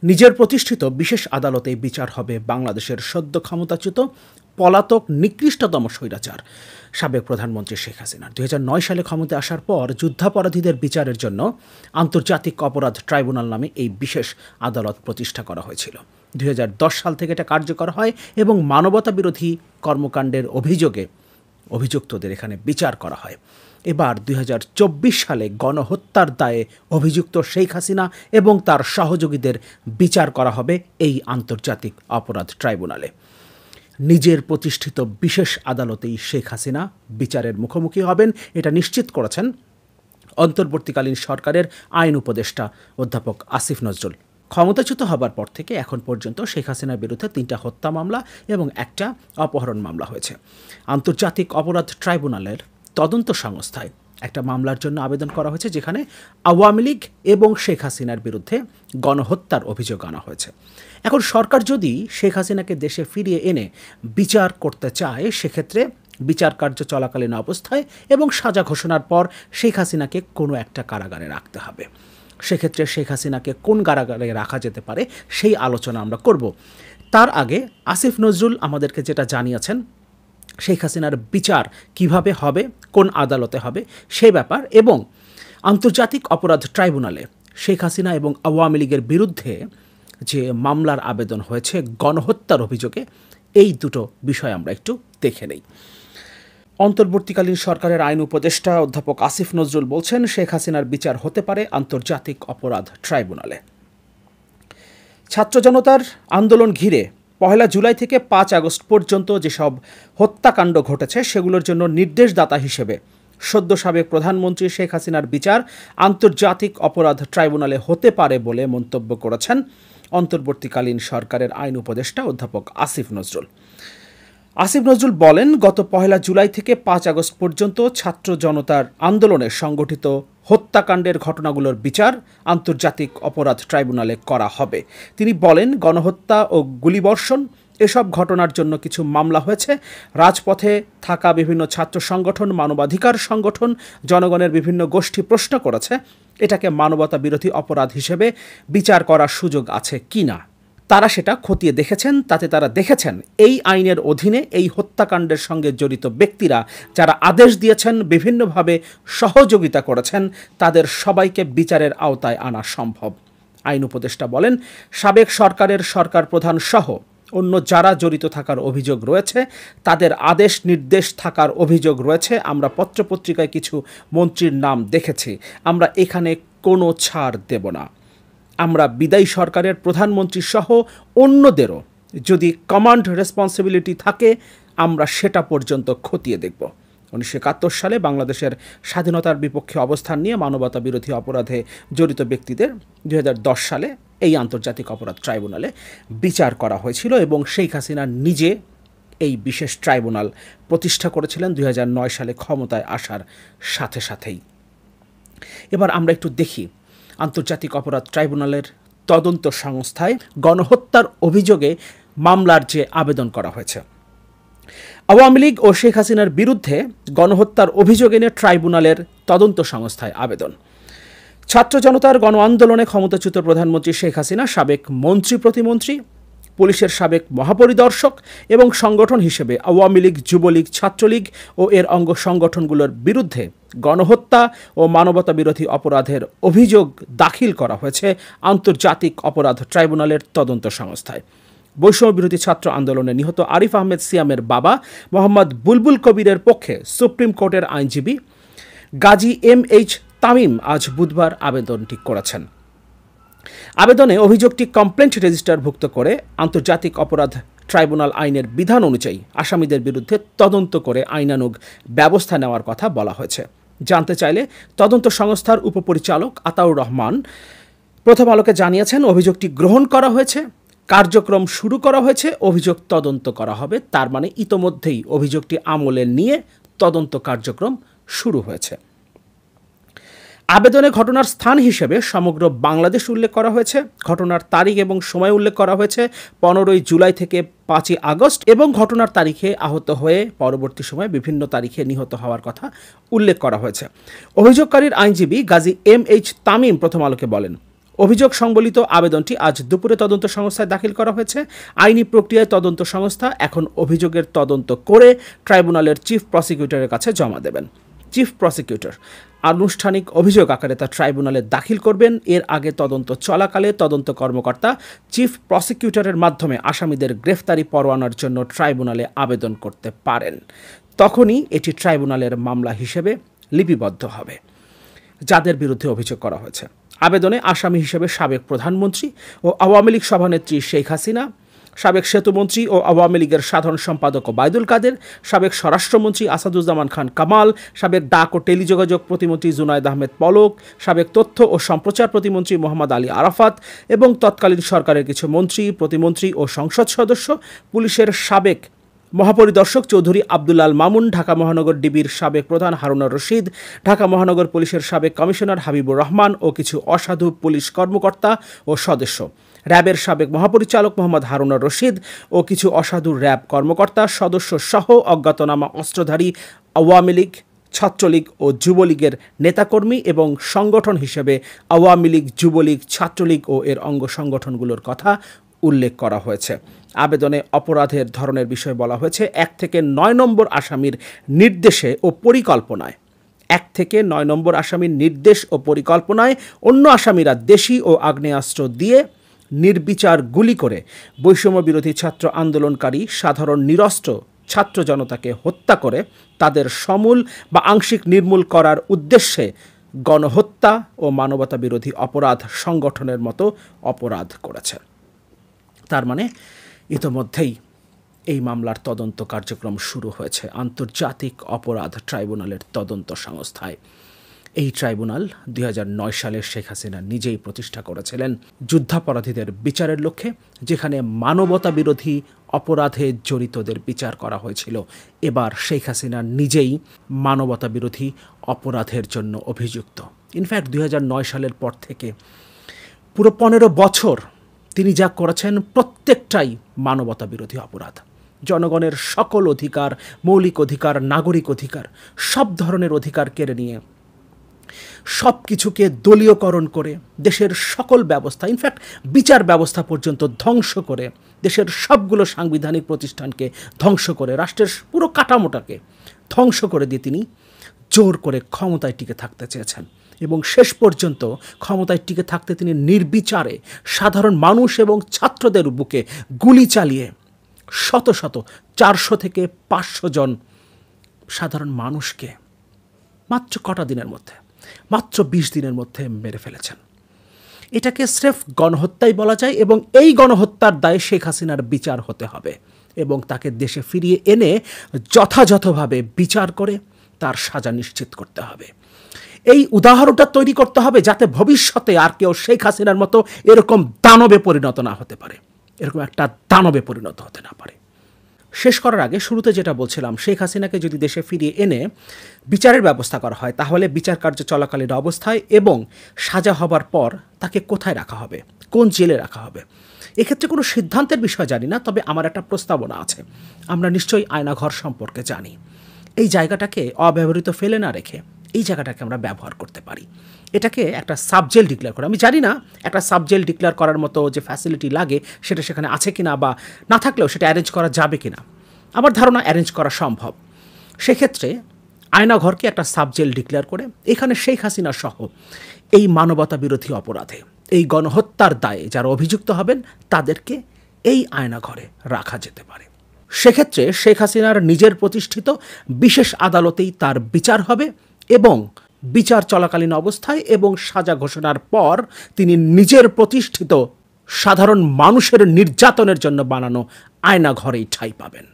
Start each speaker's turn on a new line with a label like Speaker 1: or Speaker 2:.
Speaker 1: নিজের প্রতিষ্ঠিত বিশেষ আদালতে বিচার হবে বাংলাদেশের সদ্য ক্ষমতাচ্যুত পলাতক নিকৃষ্টতম স্বৈরাচার সাবেক প্রধানমন্ত্রী শেখ হাসিনার 2009 সালে ক্ষমতায় আসার পর যুদ্ধাপরাধীদের বিচারের জন্য আন্তর্জাতিক অপরাধ ট্রাইব্যুনাল নামে এই বিশেষ আদালত প্রতিষ্ঠা করা হয়েছিল। 2010 সাল থেকে এটা কার্যকর হয় এবং মানবতা বিরোধী কর্মকাণ্ডের অভিযোগে অভিযুক্তদের এখানে বিচার করা হয়। এবার 2024 সালে গণহত্যার দায়ে অভিযুক্ত শেখ হাসিনা এবং তার সহযোগীদের বিচার করা হবে এই আন্তর্জাতিক অপরাধ ট্রাইব্যুনালে। নিজের প্রতিষ্ঠিত বিশেষ আদালতেই শেখ হাসিনা বিচারের মুখোমুখি হবেন, এটা নিশ্চিত করেছেন অন্তর্বর্তীকালীন সরকারের আইন উপদেষ্টা অধ্যাপক আসিফ নজরুল। ক্ষমতাচ্যুত হবার পর থেকে এখন পর্যন্ত শেখ হাসিনার বিরুদ্ধে 3টা হত্যা মামলা এবং 1টা অপহরণ মামলা হয়েছে। আন্তর্জাতিক অপরাধ ট্রাইব্যুনালের তদন্ত সংস্থায় একটা মামলার জন্য আবেদন করা হয়েছে, যেখানে আওয়ামী লীগ এবং শেখ হাসিনার বিরুদ্ধে গণহত্যার অভিযোগ আনা হয়েছে। এখন সরকার যদি শেখ হাসিনাকে দেশে ফিরিয়ে এনে বিচার করতে চায়, সেক্ষেত্রে বিচার কার্য চলাকালীন অবস্থায় এবং সাজা ঘোষণার পর শেখ হাসিনাকে কোনো একটা কারাগারে রাখতে হবে। সেক্ষেত্রে শেখ হাসিনাকে কোন কারাগারে রাখা যেতে পারে সেই আলোচনা আমরা করব। তার আগে আসিফ নজরুল আমাদেরকে যেটা জানিয়েছেন, শেখ হাসিনার বিচার কিভাবে হবে, কোন আদালতে হবে সে ব্যাপার, এবং আন্তর্জাতিক অপরাধ ট্রাইব্যুনালে শেখ হাসিনা এবং আওয়ামী লীগের বিরুদ্ধে যে মামলার আবেদন হয়েছে গণহত্যার অভিযোগে, এই দুটো বিষয় আমরা একটু দেখে নেই। অন্তর্বর্তীকালীন সরকারের আইন উপদেষ্টা অধ্যাপক আসিফ নজরুল বলছেন, শেখ হাসিনার বিচার হতে পারে আন্তর্জাতিক অপরাধ ট্রাইব্যুনালে। ছাত্র জনতার আন্দোলন ঘিরে 1 জুলাই থেকে 5 আগস্ট পর্যন্ত যেসব হত্যাকাণ্ড ঘটেছে সেগুলোর জন্য নির্দেশদাতা হিসেবে সদ্য সাবেক প্রধানমন্ত্রী শেখ হাসিনার বিচার আন্তর্জাতিক অপরাধ ট্রাইব্যুনালে হতে পারে বলে মন্তব্য করেছেন অন্তর্বর্তীকালীন সরকারের আইন উপদেষ্টা অধ্যাপক আসিফ নজরুল। আসিফ নজরুল বলেন, গত 1 জুলাই থেকে 5 আগস্ট পর্যন্ত ছাত্র জনতার আন্দোলনে সংগঠিত হত্যাকাণ্ডের ঘটনাগুলোর বিচার আন্তর্জাতিক অপরাধ ট্রাইব্যুনালে করা হবে। তিনি বলেন, গণহত্যা ও গুলিবর্ষণ এসব ঘটনার জন্য কিছু মামলা হয়েছে। রাজপথে থাকা বিভিন্ন ছাত্র সংগঠন, মানবাধিকার সংগঠন, জনগণের বিভিন্ন গোষ্ঠী প্রশ্ন করেছে এটাকে মানবতা বিরোধী অপরাধ হিসেবে বিচার করার সুযোগ আছে কিনা। তারা সেটা খতিয়ে দেখেছেন, তাতে তারা দেখেছেন এই আইনের অধীনে এই হত্যাকাণ্ডের সঙ্গে জড়িত ব্যক্তিরা যারা আদেশ দিয়েছেন, বিভিন্নভাবে সহযোগিতা করেছেন, তাদের সবাইকে বিচারের আওতায় আনা সম্ভব। আইন উপদেষ্টা বলেন, সাবেক সরকারের সরকার প্রধান সহ অন্য যারা জড়িত থাকার অভিযোগ রয়েছে, তাদের আদেশ নির্দেশ থাকার অভিযোগ রয়েছে। আমরা পত্রপত্রিকায় কিছু মন্ত্রীর নাম দেখেছি, আমরা এখানে কোনো ছাড় দেব না। আমরা বিদায়ী সরকারের প্রধানমন্ত্রী সহ অন্যদেরও যদি কমান্ড রেসপন্সিবিলিটি থাকে, আমরা সেটা পর্যন্ত খতিয়ে দেখব। 1971 সালে বাংলাদেশের স্বাধীনতার বিপক্ষে অবস্থান নিয়ে মানবতা বিরোধী অপরাধে জড়িত ব্যক্তিদের 2010 সালে এই আন্তর্জাতিক অপরাধ ট্রাইব্যুনালে বিচার করা হয়েছিল এবং শেখ হাসিনা নিজে এই বিশেষ ট্রাইব্যুনাল প্রতিষ্ঠা করেছিলেন 2009 সালে ক্ষমতায় আসার সাথে সাথেই। এবার আমরা একটু দেখি আন্তর্জাতিক অপরাধ ট্রাইব্যুনালের তদন্ত সংস্থায় গণহত্যার অভিযোগে মামলার যে আবেদন করা হয়েছে। আওয়ামী লীগ ও শেখ হাসিনার বিরুদ্ধে গণহত্যার অভিযোগ এনে ট্রাইব্যুনালের তদন্ত সংস্থায় আবেদন। ছাত্র জনতার গণ আন্দোলনে ক্ষমতাচ্যুত প্রধানমন্ত্রী শেখ হাসিনা সাবেক মন্ত্রী প্রতিমন্ত্রী, পুলিশের সাবেক মহাপরিদর্শক এবং সংগঠন হিসেবে আওয়ামী লীগ, যুবলীগ, ছাত্রলীগ ও এর অঙ্গ সংগঠনগুলোর বিরুদ্ধে গণহত্যা ও মানবতা বিরোধী অপরাধের অভিযোগ দাখিল করা হয়েছে আন্তর্জাতিক অপরাধ ট্রাইব্যুনালের তদন্ত সংস্থায়। বৈষম্য বিরোধী ছাত্র আন্দোলনে নিহত আরিফ আহমেদ সিয়ামের বাবা মোহাম্মদ বুলবুল কবিরের পক্ষে সুপ্রিম কোর্টের আইনজীবী গাজী MH তামিম আজ বুধবার আবেদনটি করেছেন। আবেদনে অভিযোগটি কমপ্লেন্ট রেজিস্টারভুক্ত করে আন্তর্জাতিক অপরাধ ট্রাইব্যুনাল আইনের বিধান অনুযায়ী আসামিদের বিরুদ্ধে তদন্ত করে আইনানুগ ব্যবস্থা নেওয়ার কথা বলা হয়েছে। জানতে চাইলে তদন্ত সংস্থার উপপরিচালক আতাউর রহমান প্রথম আলোকে জানিয়েছেন, অভিযোগটি গ্রহণ করা হয়েছে, কার্যক্রম শুরু করা হয়েছে, অভিযোগ তদন্ত করা হবে। তার মানে ইতোমধ্যেই অভিযোগটি আমলে নিয়ে তদন্ত কার্যক্রম শুরু হয়েছে। আবেদনে ঘটনার স্থান হিসেবে সমগ্র বাংলাদেশ উল্লেখ করা হয়েছে। ঘটনার তারিখ এবং সময় উল্লেখ করা হয়েছে 15 জুলাই থেকে 5 আগস্ট এবং ঘটনার তারিখে আহত হয়ে পরবর্তী সময়ে বিভিন্ন তারিখে নিহত হওয়ার কথা উল্লেখ করা হয়েছে। অভিযোগকারীর আইনজীবী গাজী MH তামিম প্রথম আলোকে বলেন, অভিযোগ সংবলিত আবেদনটি আজ দুপুরে তদন্ত সংস্থায় দাখিল করা হয়েছে। আইনি প্রক্রিয়ায় তদন্ত সংস্থা এখন অভিযোগের তদন্ত করে ট্রাইব্যুনালের চিফ প্রসিকিউটরের কাছে জমা দেবেন। চিফ প্রসিকিউটর আনুষ্ঠানিক অভিযোগ আকারে তা ট্রাইব্যুনালে দাখিল করবেন। এর আগে তদন্ত চলাকালে তদন্ত কর্মকর্তা চিফ প্রসিকিউটরের মাধ্যমে আসামিদের গ্রেফতারি পরোয়ানার জন্য ট্রাইব্যুনালে আবেদন করতে পারেন। তখনই এটি ট্রাইব্যুনালের মামলা হিসেবে লিপিবদ্ধ হবে যাদের বিরুদ্ধে অভিযোগ করা হয়েছে। আবেদনে আসামি হিসেবে সাবেক প্রধানমন্ত্রী ও আওয়ামী লীগ সভানেত্রী শেখ হাসিনা, সাবেক সেতুমন্ত্রী ও আওয়ামী লীগের সাধারণ সম্পাদক ওবায়দুল কাদের, সাবেক স্বরাষ্ট্রমন্ত্রী আসাদুজ্জামান খান কামাল, সাবেক ডাক ও টেলিযোগাযোগ প্রতিমন্ত্রী জুনায়েদ আহমেদ পলক, সাবেক তথ্য ও সম্প্রচার প্রতিমন্ত্রী মোহাম্মদ আলী আরাফাত এবং তৎকালীন সরকারের কিছু মন্ত্রী, প্রতিমন্ত্রী ও সংসদ সদস্য, পুলিশের সাবেক মহাপরিদর্শক চৌধুরী আব্দুল মামুন, ঢাকা মহানগর ডিবির সাবেক প্রধান হারুনুর রশিদ, ঢাকা মহানগর পুলিশের সাবেক কমিশনার হাবিবুর রহমান ও কিছু অসাধু পুলিশ কর্মকর্তা ও সদস্য, র্যাবের সাবেক মহাপরিচালক মোহাম্মদ হারুনুর রশিদ ও কিছু অসাধু র্যাব কর্মকর্তা সদস্য সহ অজ্ঞাতনামা অস্ত্রধারী আওয়ামী লীগ, ছাত্রলীগ ও যুবলীগের নেতাকর্মী এবং সংগঠন হিসেবে আওয়ামী লীগ, যুবলীগ, ছাত্রলীগ ও এর অঙ্গ সংগঠনগুলোর কথা উল্লেখ করা হয়েছে। আবেদনে অপরাধের ধরনের বিষয়ে বলা হয়েছে 1 থেকে 9 নম্বর আসামির নির্দেশে ও পরিকল্পনায় 1 থেকে 9 নম্বর আসামির নির্দেশ ও পরিকল্পনায় অন্য আসামিরা দেশি ও আগ্নেয়াস্ত্র দিয়ে নির্বিচার গুলি করে বৈষম্য বিরোধী ছাত্র আন্দোলনকারী সাধারণ নিরস্ত্র ছাত্র জনতাকে হত্যা করে তাদের সমূল বা আংশিক নির্মূল করার উদ্দেশ্যে গণহত্যা ও মানবতা বিরোধী অপরাধ সংগঠনের মতো অপরাধ করেছে। তার মানে ইতোমধ্যেই এই মামলার তদন্ত কার্যক্রম শুরু হয়েছে আন্তর্জাতিক অপরাধ ট্রাইব্যুনালের তদন্ত সংস্থায়। এই ট্রাইব্যুনাল 2009 সালে শেখ হাসিনা নিজেই প্রতিষ্ঠা করেছিলেন যুদ্ধাপরাধীদের বিচারের লক্ষ্যে, যেখানে মানবতা বিরোধী অপরাধে জড়িতদের বিচার করা হয়েছিল। এবার শেখ হাসিনা নিজেই মানবতা বিরোধী অপরাধের জন্য অভিযুক্ত। ইনফ্যাক্ট 2009 সালের পর থেকে পুরো 15 বছর তিনি যা করেছেন প্রত্যেকটাই মানবতা বিরোধী অপরাধ। জনগণের সকল অধিকার, মৌলিক অধিকার, নাগরিক অধিকার, সব ধরনের অধিকার কেড়ে নিয়ে সব কিছুকে দলীয়করণ করে দেশের সকল ব্যবস্থা, ইনফ্যাক্ট বিচার ব্যবস্থা পর্যন্ত ধ্বংস করে, দেশের সবগুলো সাংবিধানিক প্রতিষ্ঠানকে ধ্বংস করে, রাষ্ট্রের পুরো কাঠামোটাকে ধ্বংস করে দিয়ে তিনি জোর করে ক্ষমতায় টিকে থাকতে চেয়েছেন। এবং শেষ পর্যন্ত ক্ষমতায় টিকে থাকতে তিনি নির্বিচারে সাধারণ মানুষ এবং ছাত্রদের বুকে গুলি চালিয়ে শত শত 400 থেকে 500 জন সাধারণ মানুষকে মাত্র কটা দিনের মধ্যে, মাত্র 20 দিনের মধ্যে মেরে ফেলেছেন। এটাকে স্রেফ গণহত্যাই বলা যায় এবং এই গণহত্যার দায়ে শেখ হাসিনার বিচার হতে হবে এবং তাকে দেশে ফিরিয়ে এনে যথাযথভাবে বিচার করে তার সাজা নিশ্চিত করতে হবে। এই উদাহরণটা তৈরি করতে হবে যাতে ভবিষ্যতে আর কেউ শেখ হাসিনার মতো এরকম দানবে পরিণত না হতে পারে, এরকম একটা দানবে পরিণত হতে না পারে। শেষ করার আগে শুরুতে যেটা বলছিলাম, শেখ হাসিনাকে যদি দেশে ফিরিয়ে এনে বিচারের ব্যবস্থা করা হয়, তাহলে বিচার কার্য চলাকালীন অবস্থায় এবং সাজা হবার পর তাকে কোথায় রাখা হবে, কোন জেলে রাখা হবে, এক্ষেত্রে কোনো সিদ্ধান্তের বিষয় জানি না, তবে আমার একটা প্রস্তাবনা আছে। আমরা নিশ্চয়ই আয়নাঘর সম্পর্কে জানি। এই জায়গাটাকে অব্যবহৃত ফেলে না রেখে এই জায়গাটাকে আমরা ব্যবহার করতে পারি। এটাকে একটা সাবজেল ডিক্লেয়ার করা, আমি জানি না একটা সাবজেল ডিক্লেয়ার করার মতো যে ফ্যাসিলিটি লাগে সেটা সেখানে আছে কিনা, বা না থাকলেও সেটা অ্যারেঞ্জ করা যাবে কিনা। আমার ধারণা অ্যারেঞ্জ করা সম্ভব। সেক্ষেত্রে আয়নাঘরকে একটা সাবজেল ডিক্লেয়ার করে এখানে শেখ হাসিনা সহ এই মানবতা বিরোধী অপরাধে, এই গণহত্যার দায়ে যারা অভিযুক্ত হবেন তাদেরকে এই আয়নাঘরে রাখা যেতে পারে। সেক্ষেত্রে শেখ হাসিনার নিজের প্রতিষ্ঠিত বিশেষ আদালতেই তার বিচার হবে এবং বিচার চলাকালীন অবস্থায় এবং সাজা ঘোষণার পর তিনি নিজের প্রতিষ্ঠিত সাধারণ মানুষের নির্যাতনের জন্য বানানো আয়নাঘরেই ঠাঁই পাবেন।